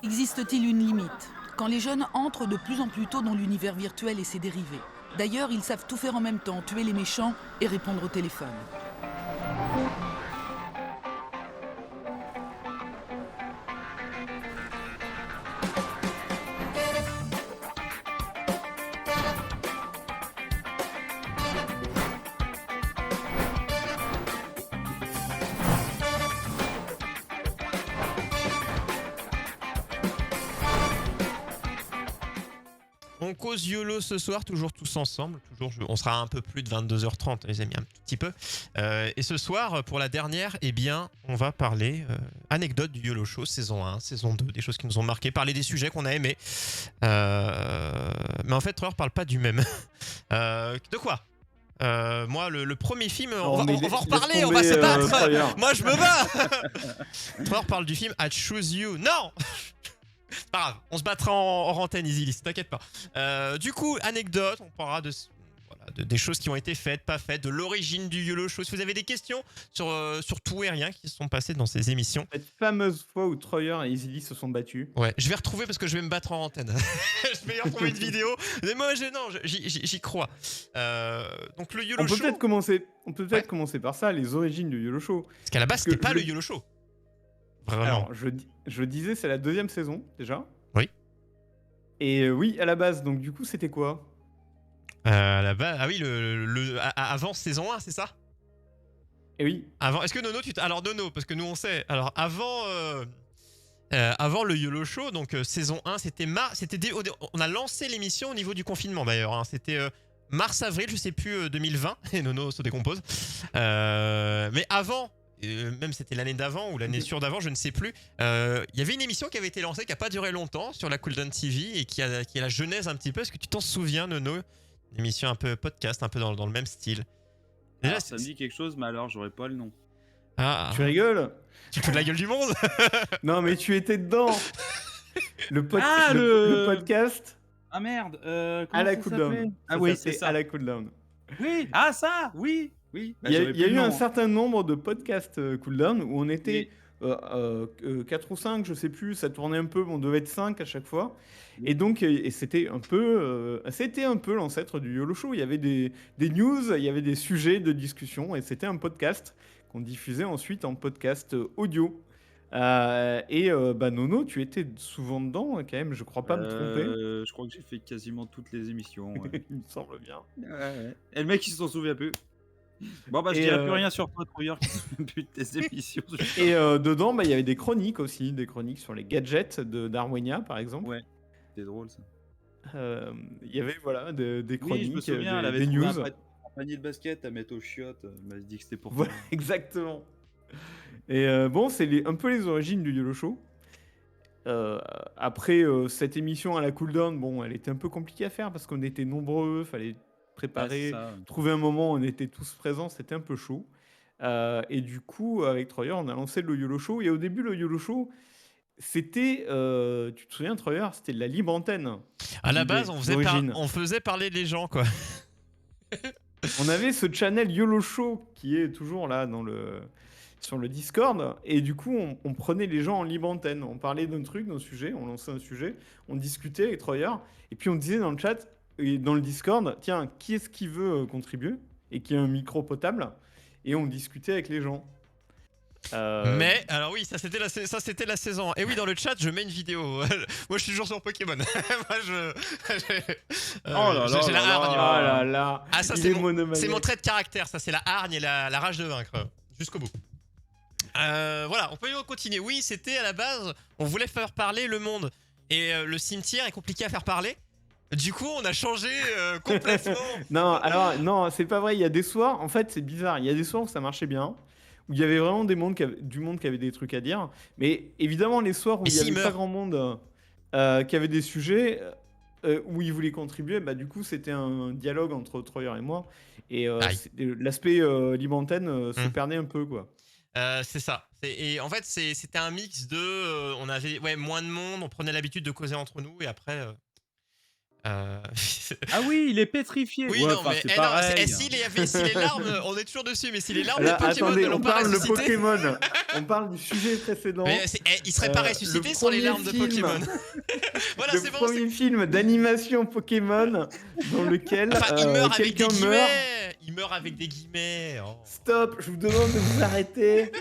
Existe-t-il une limite quand les jeunes entrent de plus en plus tôt dans l'univers virtuel et ses dérivés? D'ailleurs, ils savent tout faire en même temps, tuer les méchants et répondre au téléphone. On cause YOLO ce soir, toujours tous ensemble. On sera un peu plus de 22h30, les amis, un tout petit peu. Et ce soir, pour la dernière, eh bien, on va parler anecdote du YOLO Show, saison 1, saison 2, des choses qui nous ont marqué, parler des sujets qu'on a aimés. Mais en fait, Troyer parle pas du même. De quoi moi, le premier film, on va en reparler, on va se battre. Moi, je me bats. Troyer parle du film I Choose You. Non. Pas grave, on se battra en antenne, Easy, t'inquiète pas. Du coup, anecdote, on parlera des choses qui ont été faites, pas faites, de l'origine du YOLO Show. Si vous avez des questions sur tout et rien qui se sont passés dans ces émissions. Cette fameuse fois où Troyer et Easy se sont battus. Ouais, je vais retrouver parce que je vais me battre en antenne. Je vais y retrouver une vidéo. Mais moi, j'y crois. Donc le YOLO Show. On peut peut-être commencer par ça, les origines du YOLO Show. Parce qu'à la base, c'était pas le YOLO Show. Vraiment. Alors, je disais, c'est la 2e saison, déjà. Oui. Et oui, à la base, donc du coup, c'était quoi à la base, ah oui, avant saison 1, c'est ça? Et oui. Avant, est-ce que Nono, alors Nono, parce que nous on sait, alors avant le YOLO Show, donc saison 1, on a lancé l'émission au niveau du confinement d'ailleurs, hein. C'était mars-avril, je sais plus, 2020, et Nono se décompose. Mais avant, même c'était l'année d'avant ou l'année sûre d'avant, je ne sais plus. Il y avait une émission qui avait été lancée, qui n'a pas duré longtemps sur la Cooldown TV et qui est la genèse un petit peu. Est-ce que tu t'en souviens, Nono? Une émission un peu podcast, un peu dans le même style. Déjà, ça me dit quelque chose, mais alors j'aurais pas le nom. Ah. Tu rigoles? Tu fais de la gueule du monde? Non, mais tu étais dedans. Le podcast. Ah merde. À la Cooldown. Ah oui, c'est ça. À la Cooldown. Oui. Ah ça. Oui. Oui. Bah, il y a eu un certain nombre de podcasts Cooldown où on était 4 ou 5, je sais plus, ça tournait un peu, on devait être 5 à chaque fois. Et donc, c'était un peu l'ancêtre du YOLO Show. Il y avait des news, il y avait des sujets de discussion, et c'était un podcast qu'on diffusait ensuite en podcast audio. Nono, tu étais souvent dedans quand même, je crois pas me tromper. Je crois que j'ai fait quasiment toutes les émissions. Ouais. Il me semble bien. Ouais. Et le mec, il s'en souvient plus. Bon, bah, je dirais plus rien sur toi, Troyer, qui se souvient plus de tes émissions. Et dedans, il y avait des chroniques aussi, des chroniques sur les gadgets d'Arwenia, par exemple. Ouais, c'était drôle ça. Il y avait des chroniques, je me souviens, elle avait des news. Un panier de basket à mettre aux chiottes. Elle m'a dit que c'était pour voilà, toi. Exactement. Et bon, c'est un peu les origines du YOLO Show. Après, cette émission à la Cooldown, bon, elle était un peu compliquée à faire parce qu'on était nombreux, fallait préparer, trouver un moment où on était tous présents, c'était un peu chaud. Et du coup, avec Troyer, on a lancé le YOLO Show. Et au début, le YOLO Show, c'était, tu te souviens, Troyer, c'était de la libre antenne. À la base, on faisait parler les gens, quoi. On avait ce channel YOLO Show qui est toujours là sur le Discord, et du coup, on prenait les gens en libre antenne. On parlait d'un truc, d'un sujet, on lançait un sujet, on discutait avec Troyer, et puis on disait dans le chat, et dans le Discord, tiens, qui est-ce qui veut contribuer et qui a un micro potable, et on discutait avec les gens. Mais, alors oui, ça c'était la saison 1. Et oui, dans le chat, je mets une vidéo. Moi, je suis toujours sur Pokémon. Moi, j'ai la hargne. Oh là là. Ah, ça, c'est mon trait de caractère. Ça, c'est la hargne et la rage de vaincre. Jusqu'au bout. Voilà, on peut continuer. Oui, c'était à la base, on voulait faire parler le monde. Et le cimetière est compliqué à faire parler. Du coup, on a changé complètement. Non, c'est pas vrai. Il y a des soirs, en fait, c'est bizarre. Il y a des soirs où ça marchait bien, où il y avait vraiment du monde qui avait des trucs à dire. Mais évidemment, les soirs où il y avait pas grand monde qui avait des sujets où ils voulaient contribuer, bah du coup, c'était un dialogue entre Troyer et moi. Et l'aspect libre antenne se perdait un peu, quoi. C'est ça. Et en fait, c'était un mix de... on avait moins de monde, on prenait l'habitude de causer entre nous, et après... Euh, Ah oui, il est pétrifié. Oui, Ouais, non, enfin, mais c'est non, pareil. si les larmes, on est toujours dessus, mais si les larmes Là, de Pokémon attendez, ne l'ont on pas parle de ressuscité, Pokémon. On parle du sujet précédent. mais il serait pas Le ressuscité sans les premier larmes de film, Pokémon. Voilà, le c'est bon. premier film d'animation Pokémon dans lequel Enfin, il meurt avec des quelqu'un meurt. guillemets. Il meurt avec des guillemets. Oh. Stop, je vous demande de vous arrêter.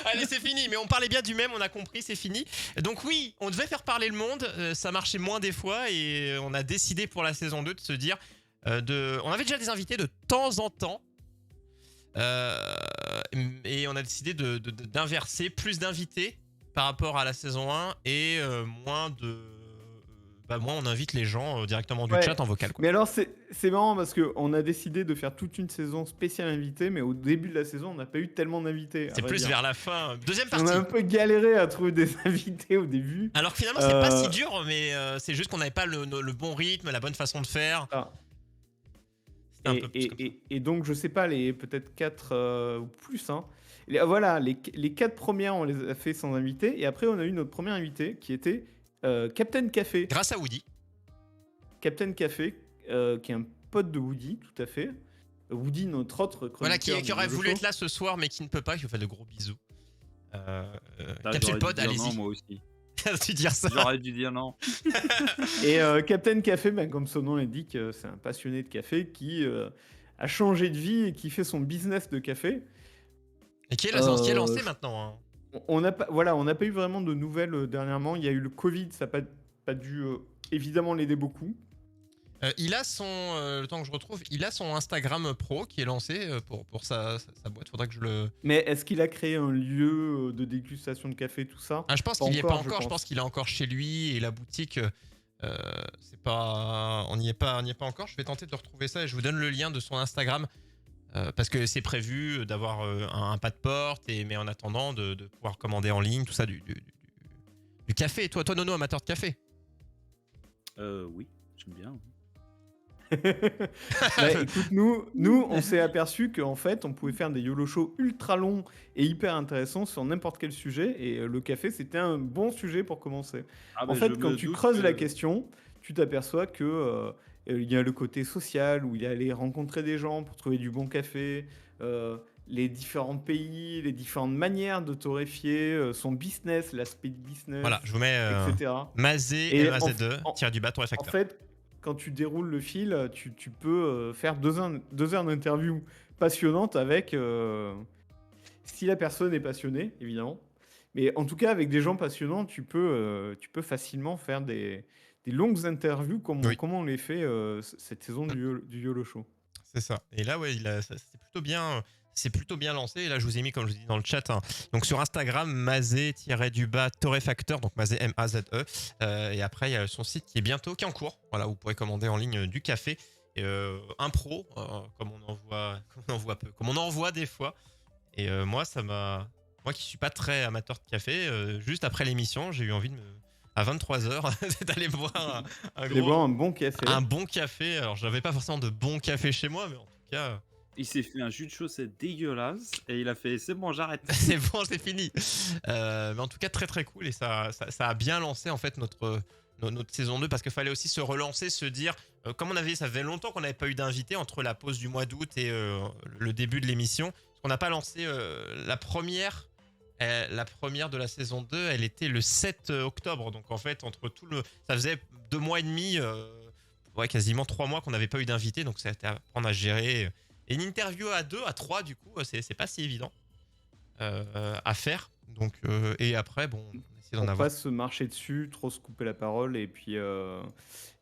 Allez, c'est fini. Mais on parlait bien du même, on a compris, c'est fini. Donc oui, on devait faire parler le monde. Ça marchait moins des fois et on a décidé pour la saison 2 de se dire... on avait déjà des invités de temps en temps. Et on a décidé d'inverser plus d'invités par rapport à la saison 1 et moins on invite les gens directement du chat en vocal, quoi. Mais alors c'est marrant parce qu'on a décidé de faire toute une saison spéciale invitée, mais au début de la saison on n'a pas eu tellement d'invités. C'est plus vers la fin. Deuxième partie. On a un peu galéré à trouver des invités au début. Alors que finalement c'est pas si dur, mais c'est juste qu'on n'avait pas le bon rythme, la bonne façon de faire. Ah. Et, et donc, je sais pas, peut-être 4 ou plus. Hein. Voilà, les 4 premières, on les a fait sans invité. Et après, on a eu notre premier invité qui était Captain Café. Grâce à Woody. Captain Café, qui est un pote de Woody, tout à fait. Woody, notre autre chroniqueur. Voilà, qui aurait voulu être là ce soir, mais qui ne peut pas, qui vous fait de gros bisous. Capsule Pod, allez-y. Moi aussi. Tu dire ça. J'aurais dû dire non. Et Captain Café, comme son nom l'indique, c'est un passionné de café qui a changé de vie et qui fait son business de café. Et qui est lancé maintenant. Hein. On n'a pas eu vraiment de nouvelles dernièrement. Il y a eu le Covid, ça n'a pas dû évidemment l'aider beaucoup. Il a le temps que je retrouve, il a son Instagram pro qui est lancé pour sa boîte. Faudrait que je le. Mais est-ce qu'il a créé un lieu de dégustation de café, tout ça? Je pense qu'il n'y est pas encore. Je pense qu'il est encore chez lui et la boutique. C'est pas. On n'y est pas encore. Je vais tenter de retrouver ça et je vous donne le lien de son Instagram parce que c'est prévu d'avoir un pas de porte mais en attendant de pouvoir commander en ligne tout ça du café. Et toi Nono, amateur de café? Oui, j'aime bien. Écoute, nous on s'est aperçu qu'en fait on pouvait faire des YOLO shows ultra longs et hyper intéressants sur n'importe quel sujet et le café c'était un bon sujet pour commencer. En fait quand tu creuses la question, tu t'aperçois que il y a le côté social où il est allé rencontrer des gens pour trouver du bon café, les différents pays, les différentes manières de torréfier, son business, l'aspect de business, voilà, je vous mets etc. Mazé, MAZ2, tiré du bas, torréfacteur. En fait, quand tu déroules le fil, tu peux faire 2 heures d'interview passionnante avec, si la personne est passionnée, évidemment. Mais en tout cas, avec des gens passionnants, tu peux facilement faire des longues interviews comme on les fait cette saison du YOLO Show. C'est ça. Et là, ouais, c'est plutôt bien lancé. Et là, je vous ai mis, comme je vous dis dans le chat, hein, donc sur Instagram, mazé-du-bas torréfacteur, donc mazé M-A-Z-E. Et après, il y a son site qui est en cours. Voilà, vous pourrez commander en ligne du café. Un pro, comme on en voit des fois. Et moi qui suis pas très amateur de café, juste après l'émission, j'ai eu envie à 23h d'aller boire un bon café. Un bon café. Alors, j'avais pas forcément de bon café chez moi, mais en tout cas. Il s'est fait un jus de chaussette dégueulasse et il a fait c'est bon, j'arrête. C'est bon, c'est fini. Mais en tout cas, très très cool et ça a bien lancé en fait notre saison 2 parce qu'il fallait aussi se relancer, se dire comme ça faisait longtemps qu'on n'avait pas eu d'invité entre la pause du mois d'août et le début de l'émission. On n'a pas lancé la première de la saison 2, elle était le 7 octobre. Donc en fait, ça faisait 2 mois et demi, quasiment 3 mois qu'on n'avait pas eu d'invité. Donc ça a été à prendre à gérer. Et une interview à 2, à 3, du coup, c'est pas si évident à faire. Donc, et après, on essaie d'en avoir. Pas se marcher dessus, trop se couper la parole et puis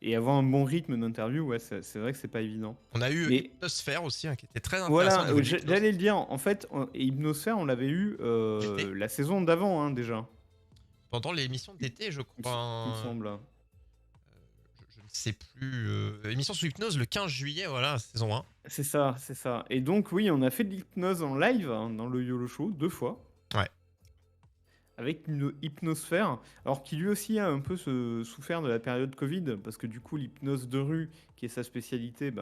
et avoir un bon rythme d'interview, c'est vrai que c'est pas évident. On a eu Hypnosphère aussi, qui était très intéressant. Voilà, j'allais le dire. En fait, Hypnosphère, on l'avait eu la saison d'avant déjà. Pendant l'émission d'été, je crois. Il me semble. Je ne sais plus. Émission sous hypnose le 15 juillet, voilà, saison 1. C'est ça. Et donc, oui, on a fait de l'hypnose en live dans le YOLO Show 2 fois. Ouais. Avec une hypnosphère, alors qui lui aussi a un peu souffert de la période Covid, parce que du coup, l'hypnose de rue, qui est sa spécialité,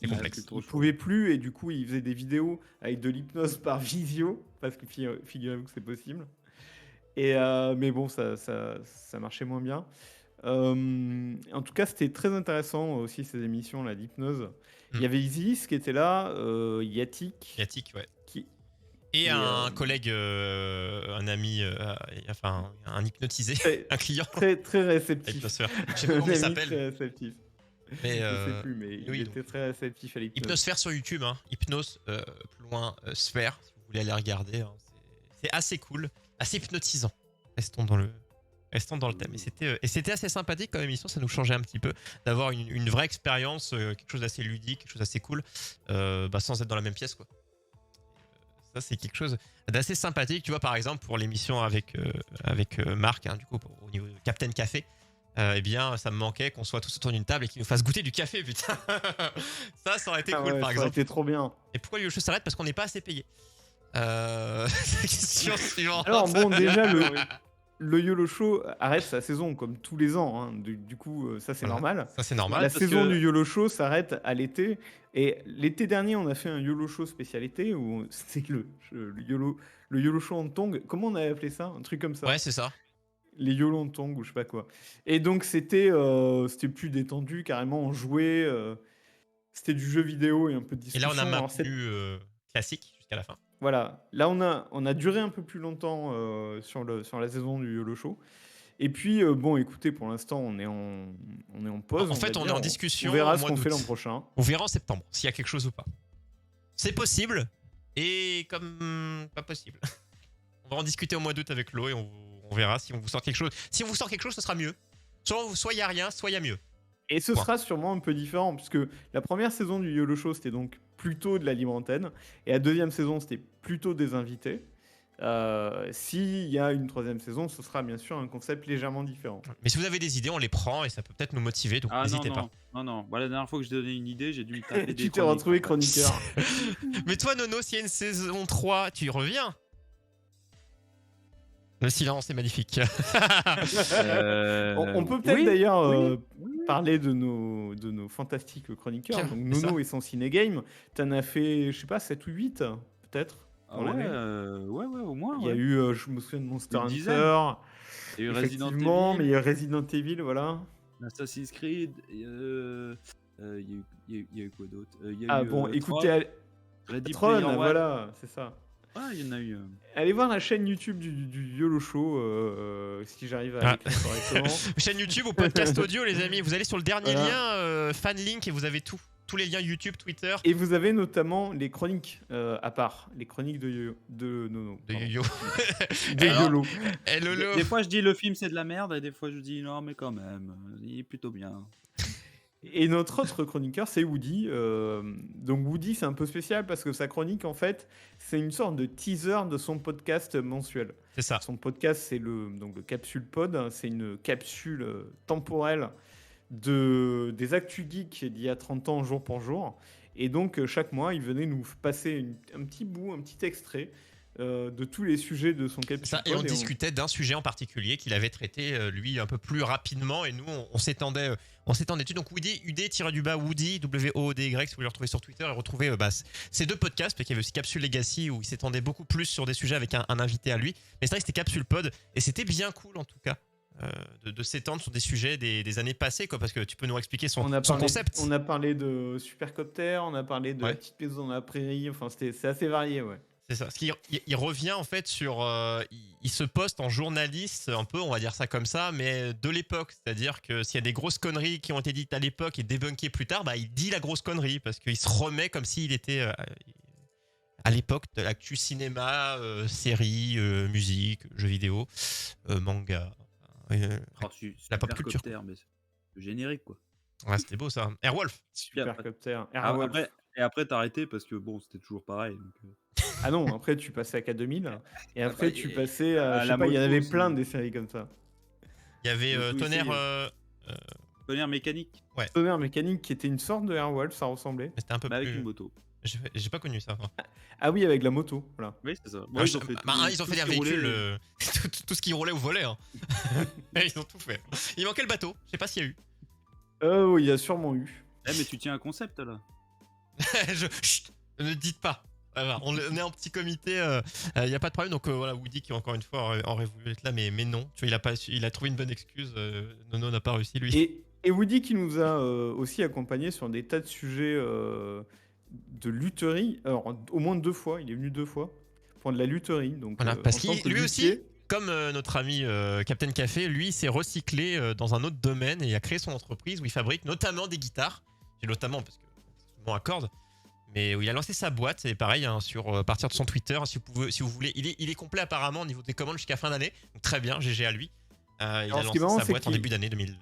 c'est complexe. Il ne pouvait plus, et du coup, il faisait des vidéos avec de l'hypnose par visio, parce que figurez-vous que c'est possible. Mais bon, ça marchait moins bien. En tout cas, c'était très intéressant aussi ces émissions là d'hypnose. Il y avait Isis qui était là, Yatik. Yatik, ouais. Qui... Et un collègue, un ami, enfin un hypnotisé, un client. Très réceptif. Je sais pas comment il s'appelle. Très réceptif. Mais je sais plus, mais il était très réceptif à l'hypnose. Hypnosphère sur YouTube, hein. Hypnose, plus loin, sphère, si vous voulez aller regarder. Hein. C'est assez cool, assez hypnotisant. Restons dans le thème. Et c'était assez sympathique comme émission, ça nous changeait un petit peu d'avoir une vraie expérience, quelque chose d'assez ludique, quelque chose d'assez cool, sans être dans la même pièce, quoi. Ça, c'est quelque chose d'assez sympathique. Tu vois, par exemple, pour l'émission avec Marc, hein, du coup, au niveau de Captain Café, eh bien, ça me manquait qu'on soit tous autour d'une table et qu'il nous fasse goûter du café, putain. ça aurait été cool, par exemple. Ça aurait été trop bien. Et pourquoi le show s'arrête? Parce qu'on n'est pas assez payé. Question suivante. Alors, bon, déjà, le YOLO Show arrête sa saison comme tous les ans. Hein. Du coup, ça c'est normal. Ça c'est normal. La saison du YOLO Show s'arrête à l'été. Et l'été dernier, on a fait un YOLO Show spécial été où c'était le YOLO Show en tongue. Comment on avait appelé ça? Un truc comme ça. Ouais, c'est ça. Les YOLO en tongue ou je sais pas quoi. Et donc c'était plus détendu, carrément on jouait. C'était du jeu vidéo et un peu de discussion. Et là, on a maintenu classique jusqu'à la fin. Voilà, là on a duré un peu plus longtemps sur la saison du YOLO Show. Et puis bon, écoutez, pour l'instant on est en pause. En fait, on est en discussion. On verra ce qu'on fait l'an prochain. On verra en septembre s'il y a quelque chose ou pas. C'est possible et comme pas possible. On va en discuter au mois d'août avec Lo et on verra si on vous sort quelque chose. Si on vous sort quelque chose, ce sera mieux. Soit il y a rien, soit il y a mieux. Et ce sera sûrement un peu différent, puisque la première saison du YOLO Show, c'était donc plutôt de la libre antenne. Et la deuxième saison, c'était plutôt des invités. S'il y a une troisième saison, ce sera bien sûr un concept légèrement différent. Mais si vous avez des idées, on les prend et ça peut peut-être nous motiver, donc n'hésitez pas. Non. Voilà, la dernière fois que je donnais une idée, j'ai dû me taper des Tu t'es retrouvé chroniqueur. Mais toi, Nono, s'il y a une saison 3, tu y reviens? Le silence est magnifique. On peut peut-être d'ailleurs parler de nos fantastiques chroniqueurs. Donc Nono et son ciné-game. T'en as fait, je sais pas, 7 ou 8 peut-être ouais, au moins. Il y a eu, je me souviens de Monster Hunter. Il y a eu Resident Evil. Mais il y a Resident Evil, voilà. Assassin's Creed. Il y a eu quoi d'autre? Écoutez, Tron, voilà, c'est ça. Ah, il y en a eu. Allez voir la chaîne YouTube du YOLO Show, si j'arrive à l'écrire correctement. Chaîne YouTube ou podcast audio, les amis. Vous allez sur le dernier lien, fan link, et vous avez tous les liens YouTube, Twitter. Et vous avez notamment les chroniques à part, les chroniques de Nono. De Yo-Yo. De YOLO. Des fois, je dis le film c'est de la merde, et des fois, je dis non, mais quand même, il est plutôt bien. Et notre autre chroniqueur, c'est Woody. Donc Woody, c'est un peu spécial parce que sa chronique, en fait, c'est une sorte de teaser de son podcast mensuel. C'est ça. Son podcast, c'est le Capsule Pod. C'est une capsule temporelle des actus geeks d'il y a 30 ans, jour pour jour. Et donc, chaque mois, il venait nous passer un petit bout, un petit extrait de tous les sujets de son Capsule Pod. Et on discutait d'un sujet en particulier qu'il avait traité, lui, un peu plus rapidement. Et nous, on s'étendait dessus. Donc, Woody, Woody, W-O-O-D-Y, si vous voulez le retrouver sur Twitter et retrouver ces deux podcasts. Parce qu'il y avait aussi Capsule Legacy où il s'étendait beaucoup plus sur des sujets avec un invité à lui. Mais c'est vrai que c'était Capsule Pod. Et c'était bien cool, en tout cas, de s'étendre sur des sujets des années passées, quoi, parce que tu peux nous expliquer son concept. On a parlé de Supercopter, on a parlé de la petite maison dans la prairie. Enfin, c'est assez varié, ouais. C'est ça. Parce qu'il revient en fait sur. Il se poste en journaliste, un peu, on va dire ça comme ça, mais de l'époque. C'est-à-dire que s'il y a des grosses conneries qui ont été dites à l'époque et débunkées plus tard, il dit la grosse connerie parce qu'il se remet comme s'il était à l'époque de l'actu cinéma, séries, musique, jeux vidéo, manga. La pop culture. Mais c'est générique, quoi. Ouais, c'était beau ça. Airwolf. Supercopter. Et après, t'as arrêté parce que bon, c'était toujours pareil. Donc... Ah non, après tu passais à K2000 et après tu passais à. Je sais pas, il y en avait plein des séries comme ça. Il y avait Tonnerre mécanique. Ouais. Tonnerre mécanique qui était une sorte de Airwolf, ça ressemblait. Mais c'était un peu plus. Avec une moto. J'ai pas connu ça. Ah oui, avec la moto, voilà. Oui, c'est ça. Ils ont fait un véhicule, tout ce qui roulait ou volait. Hein. Ils ont tout fait. Il manquait le bateau, je sais pas s'il y a eu. Il y a sûrement eu. Mais tu tiens un concept là. Chut, ne dites pas. Voilà, on est en petit comité, il n'y a pas de problème. Donc voilà, Woody qui encore une fois aurait voulu être là, mais non. Tu vois, il a trouvé une bonne excuse. Nono n'a pas réussi lui. Et Woody qui nous a aussi accompagnés sur des tas de sujets de lutherie. Alors, au moins 2 fois, il est venu 2 fois pour de la lutherie. Donc, Voilà, parce en tant que qu'il lui aussi, luthier, comme notre ami Captain Café, lui il s'est recyclé dans un autre domaine et a créé son entreprise où il fabrique notamment des guitares. J'ai notamment parce que c'est souvent à cordes. Mais où il a lancé sa boîte, et pareil, hein, à partir de son Twitter, si vous voulez, il est complet apparemment au niveau des commandes jusqu'à fin d'année, donc très bien, GG à lui. Il a Alors, ce qui lancé est marrant, sa c'est boîte en qu'il début d'année 2000.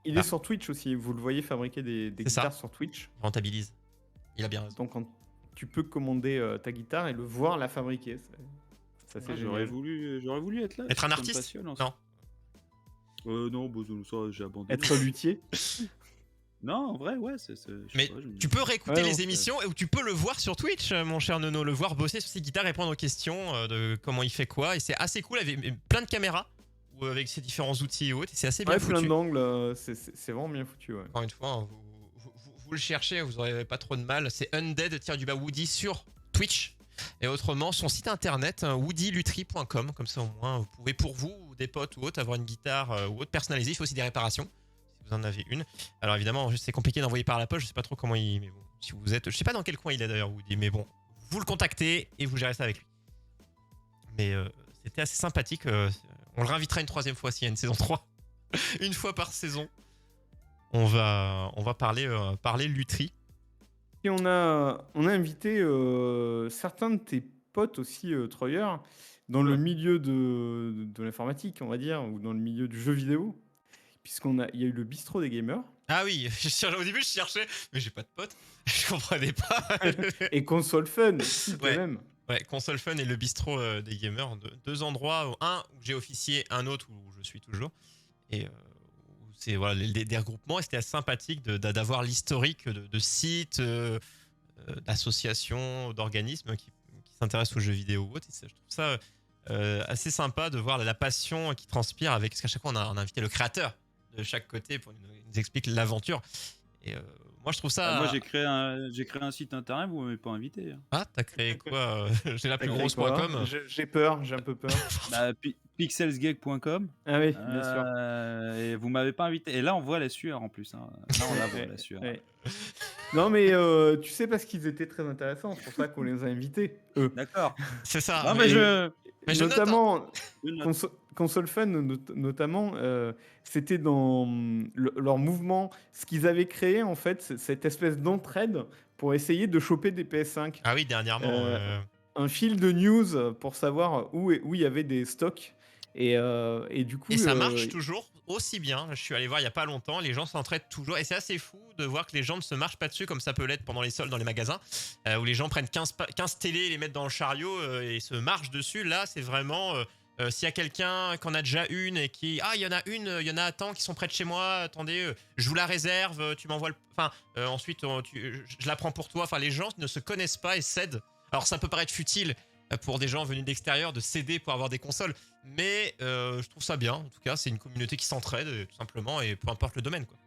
il est sur Twitch aussi. Vous le voyez fabriquer des C'est ça. guitares sur Twitch. Rentabilise. Il a bien raison. Donc, tu peux commander ta guitare et le voir la fabriquer. Ça, c'est J'aurais génial. voulu être là. Être un ça me artiste passionne, en Non. Non, bon, ça, j'ai abandonné. Être luthier. Non, en vrai, ouais, je sais Mais pas, tu peux réécouter Ouais, non, les c'est- émissions ou tu peux le voir sur Twitch, mon cher Nono, le voir bosser sur ses guitares, répondre aux questions de comment il fait quoi. Et c'est assez cool avec plein de caméras ou avec ses différents outils et autres. Et c'est assez bien Ouais, plein foutu. d'angles. C'est vraiment bien foutu. Ouais. Encore une fois, hein, vous le cherchez, vous n'aurez pas trop de mal. C'est Undead-Woody sur Twitch. Et autrement, son site internet, woodylutherie.com. Comme ça, au moins, vous pouvez, pour vous, ou des potes ou autres, avoir une guitare ou autre personnalisée. Il faut aussi des réparations, si vous en avez une. Alors évidemment, c'est compliqué d'envoyer par la poste. Je sais pas trop comment il. Mais bon, si vous êtes. Je sais pas dans quel coin il est d'ailleurs, Woody. Mais bon, vous le contactez et vous gérez ça avec lui. Mais c'était assez sympathique. On le réinvitera une 3e fois s'il y a une saison 3. Une fois par saison. On va parler lutherie. Et on a invité certains de tes potes aussi, Troyer, dans le milieu de l'informatique, on va dire, ou dans le milieu du jeu vidéo, il y a eu le bistrot des gamers Ah oui, au début je cherchais, mais j'ai pas de potes. Je comprenais pas. et Console Fun, si, quand Ouais. même. Ouais, Console Fun et le bistrot des gamers, deux endroits, un où j'ai officié, un autre où je suis toujours. Et où c'est voilà, des regroupements, et c'était assez sympathique d'avoir l'historique de sites, d'associations, d'organismes qui s'intéressent aux jeux vidéo ou autre. Et je trouve ça assez sympa de voir la passion qui transpire avec, parce qu'à chaque fois on a invité le créateur de chaque côté pour nous expliquer l'aventure. Et moi je trouve ça. Moi, j'ai créé un site internet, vous m'avez pas invité. Ah, t'as créé quoi J'ai la plus T'as créé grosse.com. quoi J'ai peur, j'ai un peu peur. Bah, pixelsgag.com. Ah oui, bien sûr. Et vous m'avez pas invité. Et là, on voit la sueur en plus. Hein. Là, on la voit, la sueur. Ouais. Non, mais tu sais, parce qu'ils étaient très intéressants, c'est pour ça qu'on les a invités, eux. D'accord. C'est ça. Non, mais Mais je Notamment, je note. Console Fun, notamment, c'était dans leur mouvement, ce qu'ils avaient créé, en fait, cette espèce d'entraide pour essayer de choper des PS5. Ah oui, dernièrement. Un fil de news pour savoir où il y avait des stocks. Et du coup, Et ça marche toujours aussi bien. Je suis allé voir il y a pas longtemps, les gens s'entraident toujours. Et c'est assez fou de voir que les gens ne se marchent pas dessus comme ça peut l'être pendant les soldes dans les magasins, où les gens prennent 15 télés, les mettent dans le chariot et se marchent dessus. Là, c'est vraiment. S'il y a quelqu'un qui en a déjà une et qui. Ah, il y en a une, il y en a tant qui sont près de chez moi, attendez, je vous la réserve, tu m'envoies le. Enfin, ensuite, je la prends pour toi. Enfin, les gens ne se connaissent pas et cèdent. Alors, ça peut paraître futile pour des gens venus d'extérieur de céder pour avoir des consoles, mais je trouve ça bien. En tout cas, c'est une communauté qui s'entraide, tout simplement, et peu importe le domaine, quoi.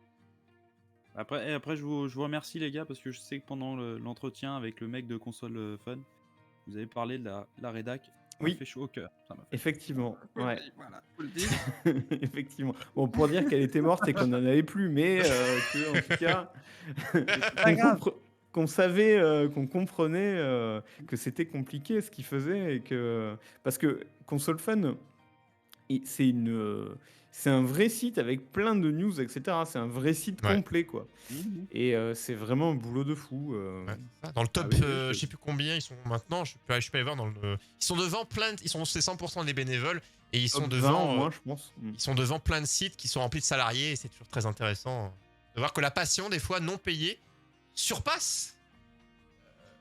Après je vous remercie, les gars, parce que je sais que pendant l'entretien avec le mec de Console Fun, vous avez parlé de la rédac. Ça Oui. m'a fait chaud au cœur. Ça m'a fait effectivement, ouais. Voilà, faut le dire. Effectivement. Bon, pour dire qu'elle était morte et qu'on n'en avait plus, mais que, en tout cas, pas grave. qu'on savait, qu'on comprenait que c'était compliqué ce qu'ils faisaient. Parce que Console Fun, c'est un vrai site avec plein de news, etc. C'est un vrai site complet, quoi. Et c'est vraiment un boulot de fou. Ouais, dans le top, je sais plus combien ils sont maintenant. Je peux aller voir dans le. Ils sont devant c'est 100% des bénévoles et ils sont devant. 20 au moins, je pense. Ils sont devant plein de sites qui sont remplis de salariés et c'est toujours très intéressant de voir que la passion, des fois non payée, surpasse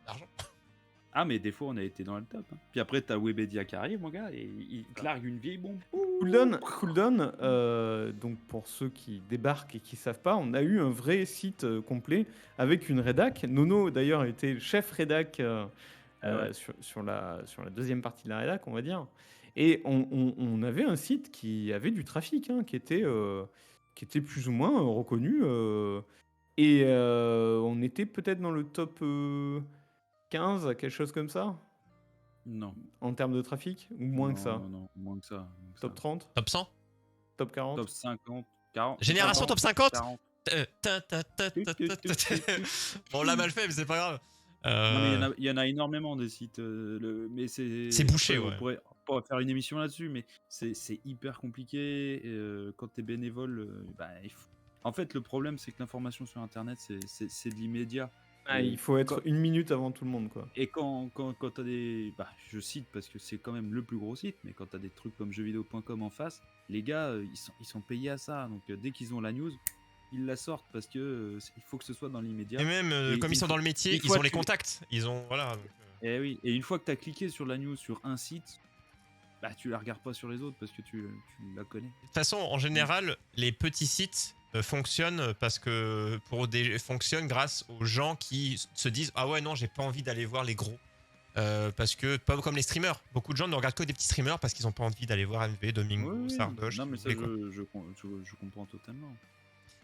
l'argent. Ah, mais des fois, on a été dans le top. Hein. Puis après, t'as Webedia qui arrive, mon gars, et il te largue une vieille bombe. Cooldown, donc pour ceux qui débarquent et qui savent pas, on a eu un vrai site complet avec une rédac. Nono, d'ailleurs, était chef rédac sur la deuxième partie de la rédac, on va dire. Et on avait un site qui avait du trafic, hein, qui était plus ou moins reconnu. Et on était peut-être dans le top 15, quelque chose comme ça, Non. en termes de trafic, ou moins que ça? Non, moins que ça. Top 30? Top 100? Top 40? Top 50, 40. Génération top 50? 40. Bon, on l'a mal fait, mais c'est pas grave. Non, mais il y en a énormément des sites. Mais C'est bouché, après, ouais. on pourrait faire une émission là-dessus, mais c'est hyper compliqué. Quand t'es bénévole, en fait, le problème, c'est que l'information sur Internet, c'est de l'immédiat. Il faut être 1 minute avant tout le monde, quoi. Et quand t'as des... je cite parce que c'est quand même le plus gros site, mais quand t'as des trucs comme jeuxvideo.com en face, les gars, ils sont payés à ça. Donc dès qu'ils ont la news, ils la sortent parce que il faut que ce soit dans l'immédiat. Et même, comme ils sont dans le métier, ils ont les contacts. Ils ont... Voilà. Donc, Et oui, et une fois que t'as cliqué sur la news sur un site, tu la regardes pas sur les autres parce que tu la connais. De toute façon, en général, les petits sites fonctionnent parce que fonctionnent grâce aux gens qui se disent ah ouais non j'ai pas envie d'aller voir les gros parce que pas comme les streamers. Beaucoup de gens ne regardent que des petits streamers parce qu'ils ont pas envie d'aller voir MV, Domingo, Sardoche. Non mais ça je comprends totalement.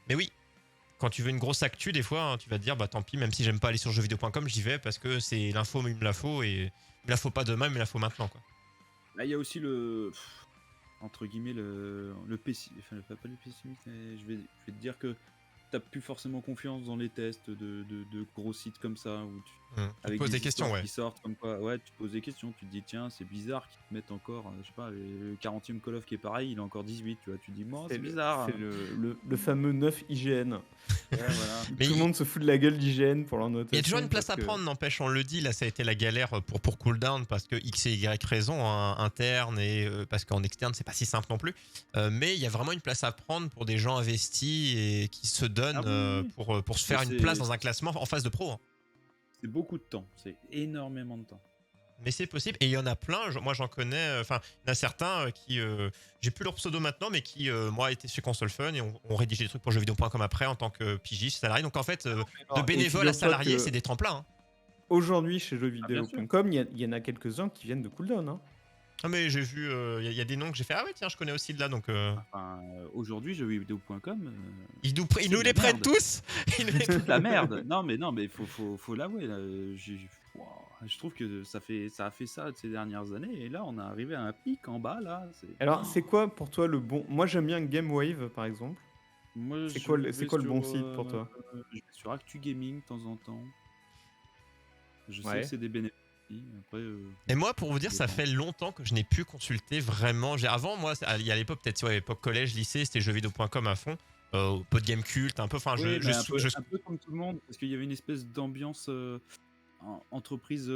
Mais oui, quand tu veux une grosse actu des fois, hein, tu vas te dire bah tant pis même si j'aime pas aller sur jeuxvideo.com j'y vais parce que c'est l'info mais il me la faut et il me la faut pas demain mais il me la faut maintenant quoi. Là il y a aussi entre guillemets le pessimiste, enfin pas le pessimiste, mais je vais te dire que t'as plus forcément confiance dans les tests de gros sites comme ça où tu poses des questions, ouais. Qui sortent comme quoi, ouais, tu te poses des questions, tu te dis tiens c'est bizarre qu'ils te mettent encore, je sais pas, le 40e Call of qui est pareil, il est encore 18, tu vois, tu te dis moi c'est bizarre. C'est le fameux 9 IGN. Ouais, voilà. Mais tout le monde se fout de la gueule d'IGN pour leur notation. Il y a toujours une place à prendre, n'empêche, on le dit, là ça a été la galère pour Cooldown parce que X et Y raison, hein, interne et parce qu'en externe c'est pas si simple non plus. Mais il y a vraiment une place à prendre pour des gens investis et qui se donnent pour se faire une place dans un classement en phase de pro. Hein. C'est beaucoup de temps, c'est énormément de temps. Mais c'est possible et il y en a plein, moi j'en connais, enfin il y en a certains qui, j'ai plus leur pseudo maintenant mais qui moi étaient chez Console Fun et on rédigeait des trucs pour jeuxvideo.com après en tant que pigiste, salarié, donc en fait de bénévole à salarié c'est des tremplins. Hein. Aujourd'hui chez jeuxvideo.com il y en a quelques-uns qui viennent de Cooldown. Hein. Ah mais j'ai vu, il y a des noms que j'ai fait, ah ouais tiens je connais aussi de là donc... Aujourd'hui jeuxvideo.com... Ils nous les prennent tous. C'est toute la merde. Non mais il faut l'avouer. Je trouve que ça a fait ça ces dernières années et là on est arrivé à un pic en bas là. Alors c'est quoi pour toi le bon... Moi j'aime bien GameWave par exemple. C'est quoi le bon site pour toi? Je vais sur Actu Gaming de temps en temps. Je sais que c'est des bénéfices. Après, et moi pour vous dire ça fait longtemps que je n'ai plus consulté vraiment. Avant moi il y a l'époque peut-être à l'époque collège lycée c'était jeuxvideo.com à fond, peu de game culte un peu, enfin un peu comme tout le monde parce qu'il y avait une espèce d'ambiance entreprise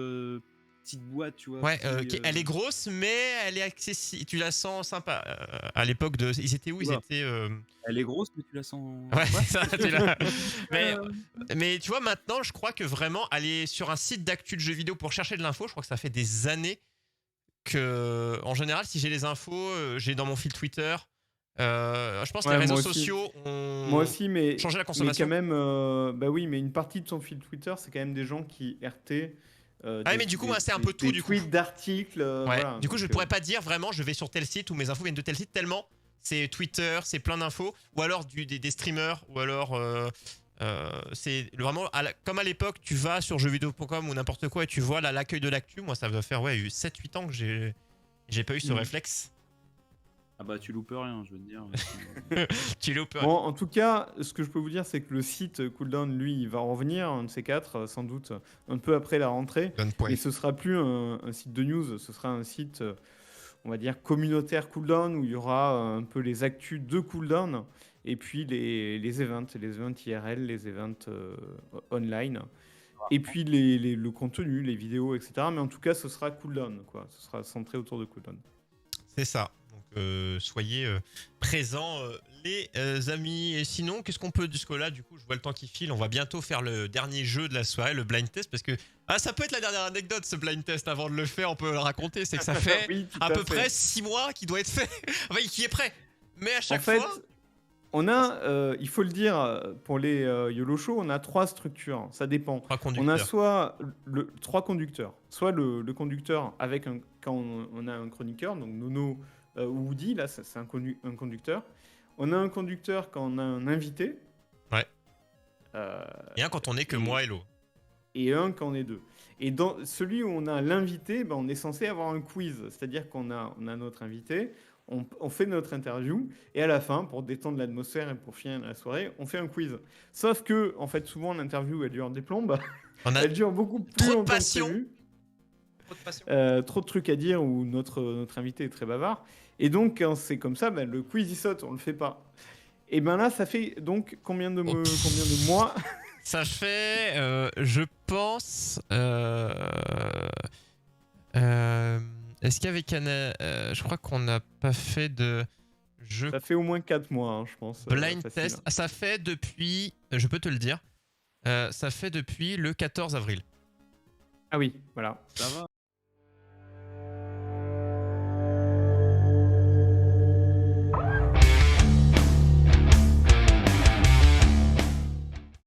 petite boîte tu vois. Ouais, elle est grosse mais elle est accessible, tu la sens sympa. À l'époque ils étaient où? Ils étaient elle est grosse mais tu la sens. Ouais, ça, là. mais tu vois maintenant je crois que vraiment aller sur un site d'actu de jeux vidéo pour chercher de l'info, je crois que ça fait des années que en général si j'ai les infos j'ai dans mon fil Twitter. Je pense que les réseaux sociaux ont changé la consommation. Mais quand même, bah oui, mais une partie de son fil Twitter, c'est quand même des gens qui RT. Mais du coup, moi, c'est un peu tout. Du tweets d'articles. Ouais. Voilà, du coup, je ne pourrais pas dire vraiment, je vais sur tel site ou mes infos viennent de tel site tellement c'est Twitter, c'est plein d'infos, ou alors des streamers, ou alors c'est vraiment comme à l'époque, tu vas sur jeuxvideo.com ou n'importe quoi et tu vois l'accueil de l'actu. Moi, ça doit faire 7-8 ans que j'ai pas eu ce réflexe. Ah bah tu loupes rien, je veux te dire. Tu loupes rien. Bon, en tout cas, ce que je peux vous dire, c'est que le site Cooldown, lui, il va revenir, un de ces quatre, sans doute, un peu après la rentrée. Et ce sera plus un site de news, ce sera un site, on va dire, communautaire Cooldown, où il y aura un peu les actus de Cooldown, et puis les events IRL, les events online, et puis le contenu, les vidéos, etc. Mais en tout cas, ce sera Cooldown, quoi. Ce sera centré autour de Cooldown. C'est ça. Soyez présents les amis. Et sinon qu'est-ce qu'on peut jusque-là, du coup je vois le temps qui file, on va bientôt faire le dernier jeu de la soirée, le blind test, parce que ça peut être la dernière anecdote ce blind test avant de le faire, on peut le raconter, c'est que ça fait à peu près 6 mois qu'il doit être fait, enfin qui est prêt, mais à chaque fois on a, il faut le dire, pour les YOLO Show, on a 3 structures, ça dépend. On a soit 3 conducteurs, soit le conducteur avec quand on a un chroniqueur, donc Nono ou Woody, là c'est un conducteur. On a un conducteur quand on a un invité. Ouais. Et un quand on est que moi et Lo. et un quand on est deux. Et dans celui où on a l'invité, on est censé avoir un quiz. C'est-à-dire qu'on a notre invité, on fait notre interview, et à la fin, pour détendre l'atmosphère et pour finir la soirée, on fait un quiz. Sauf que, en fait, souvent, l'interview, elle dure des plombes. Elle dure beaucoup plus longtemps que prévu. Trop de passion. Trop de trucs à dire où notre invité est très bavard. Et donc, quand c'est comme ça, le quiz, il saute, on le fait pas. Et là, ça fait donc combien de mois? Ça fait, je pense... est-ce qu'avec Anna... je crois qu'on n'a pas fait de... Ça fait au moins 4 mois, hein, je pense. Blind test. Ça fait depuis... Je peux te le dire. Ça fait depuis le 14 avril. Ah oui, voilà. Ça va.